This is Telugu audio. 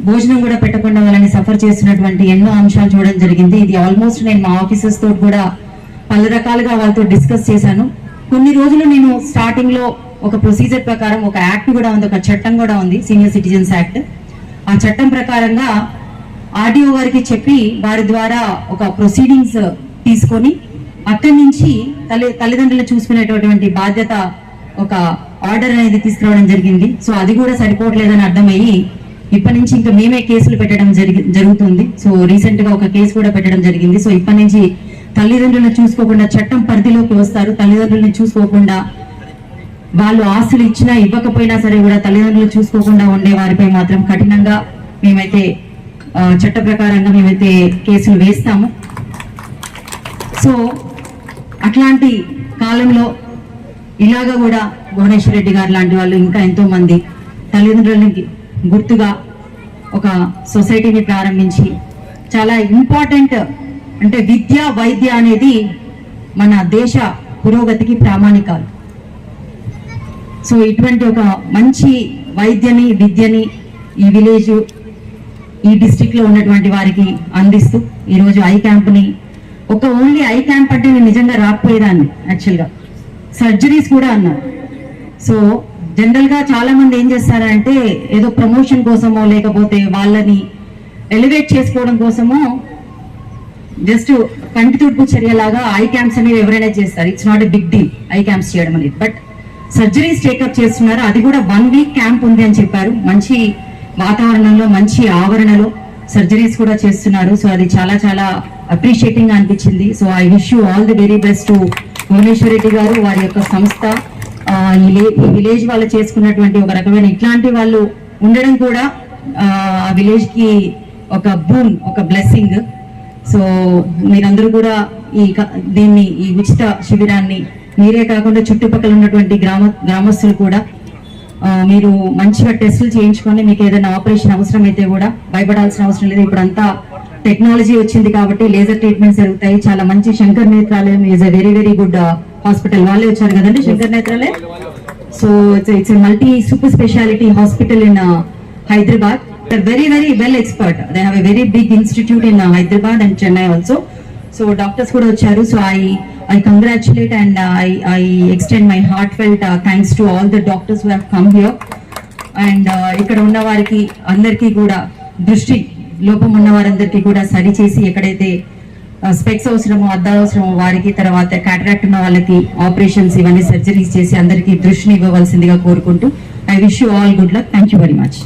భోజనం కూడా పెట్టకుండా వాళ్ళని సఫర్ చేస్తున్నటువంటి ఎన్నో అంశాలు చూడడం జరిగింది. ఇది ఆల్మోస్ట్ నేను మా ఆఫీసర్స్ తోటి కూడా పలు రకాలుగా వాళ్ళతో డిస్కస్ చేశాను. కొన్ని రోజులు నేను స్టార్టింగ్ లో ఒక ప్రొసీజర్ ప్రకారం ఒక యాక్ట్ కూడా ఉంది, ఒక చట్టం కూడా ఉంది, సీనియర్ సిటిజన్స్ యాక్ట్. ఆ చట్టం ప్రకారంగా ఆర్డీఓ గారికి చెప్పి వారి ద్వారా ఒక ప్రొసీడింగ్స్ తీసుకొని అక్కడి నుంచి తల్లిదండ్రులు చూసుకునేటటువంటి బాధ్యత ఒక ఆర్డర్ అనేది తీసుకురావడం జరిగింది. సో అది కూడా సరిపోవట్లేదని అర్థమయ్యి ఇప్పటి నుంచి ఇంకా మేమే కేసులు పెట్టడం జరుగుతుంది. సో రీసెంట్ గా ఒక కేసు కూడా పెట్టడం జరిగింది. సో ఇప్పటి నుంచి తల్లిదండ్రులను చూసుకోకుండా చట్టం పరిధిలోకి వస్తారు. తల్లిదండ్రులను చూసుకోకుండా వాళ్ళు ఆస్తులు ఇచ్చినా ఇవ్వకపోయినా సరే కూడా తల్లిదండ్రులు చూసుకోకుండా ఉండే వారిపై మాత్రం కఠినంగా మేమైతే చట్ట ప్రకారంగా మేమైతే కేసులు వేస్తాము. సో అట్లాంటి కాలంలో ఇలాగా కూడా భువనేశ్వర్ రెడ్డి గారు లాంటి వాళ్ళు ఇంకా ఎంతో మంది తల్లిదండ్రులకి గుర్తుగా ఒక సొసైటీని ప్రారంభించి చాలా ఇంపార్టెంట్ అంటే విద్య వైద్య అనేది మన దేశ పురోగతికి ప్రామాణికాలు. సో ఇటువంటి ఒక మంచి వైద్యని విద్యని ఈ విలేజ్ ఈ డిస్ట్రిక్ట్ లో ఉన్నటువంటి వారికి అందిస్తూ ఈరోజు ఐ క్యాంప్ని ఒక ఓన్లీ ఐ క్యాంప్ అంటే నేను నిజంగా రాకపోయేదాన్ని. యాక్చువల్గా సర్జరీస్ కూడా అన్నారు. సో జనరల్ గా చాలా మంది ఏం చేస్తారంటే ఏదో ప్రమోషన్ కోసమో లేకపోతే వాళ్ళని ఎలివేట్ చేసుకోవడం కోసమో జస్ట్ కంటి తుడుపు చర్యలాగా ఐ క్యాంప్స్ అనేవి ఎవరైనా చేస్తారు. It's not a big deal eye camps చేయడం అనేది. బట్ సర్జరీస్ టేకప్ చేస్తున్నారు. అది కూడా 1 వీక్ క్యాంప్ ఉంది అని చెప్పారు. మంచి వాతావరణంలో మంచి ఆవరణలో సర్జరీస్ కూడా చేస్తున్నారు. సో అది చాలా చాలా అప్రిషియేటింగ్ గా అనిపించింది. So I wish you all the very best to Bhubaneswar Reddy garu, వారి యొక్క సంస్థ, ఈ విలేజ్ వాళ్ళు చేసుకున్నటువంటి ఒక రకమైన ఇట్లాంటి వాళ్ళు ఉండడం కూడా ఆ విలేజ్ కి ఒక బూన్, ఒక బ్లెస్సింగ్. సో మీరందరూ కూడా ఈ ఉచిత శిబిరాన్ని మీరే కాకుండా చుట్టుపక్కల ఉన్నటువంటి గ్రామస్తులు కూడా మీరు మంచిగా టెస్టులు చేయించుకొని మీకు ఏదైనా ఆపరేషన్ అవసరం అయితే కూడా భయపడాల్సిన అవసరం లేదు. ఇప్పుడు అంతా టెక్నాలజీ వచ్చింది కాబట్టి లేజర్ ట్రీట్మెంట్స్ జరుగుతాయి. చాలా మంచి Shankar Nethralayam is a very very good hospital. వాళ్ళే వచ్చారు కదండి Shankar Nethralayam. So it's multi super speciality hospital in Hyderabad. Very very well expert. They have a very big institute in Hyderabad and Chennai also. So doctors kuda vacharu. So I congratulate and I extend my heartfelt thanks to all the doctors who have come here. And ikkada unna variki andarki kuda drushti lopam unna varandarki kuda sari chesi ekkadaithe specs అవసరమో అద్దాలు అవసరమో వారికి, తర్వాత క్యాటరాక్ట్ ఉన్న వాళ్ళకి ఆపరేషన్స్ ఇవన్నీ సర్జరీస్ చేసి అందరికీ దృష్టిని ఇవ్వవలసిందిగా కోరుకుంటూ I wish you all good luck. Thank you very much.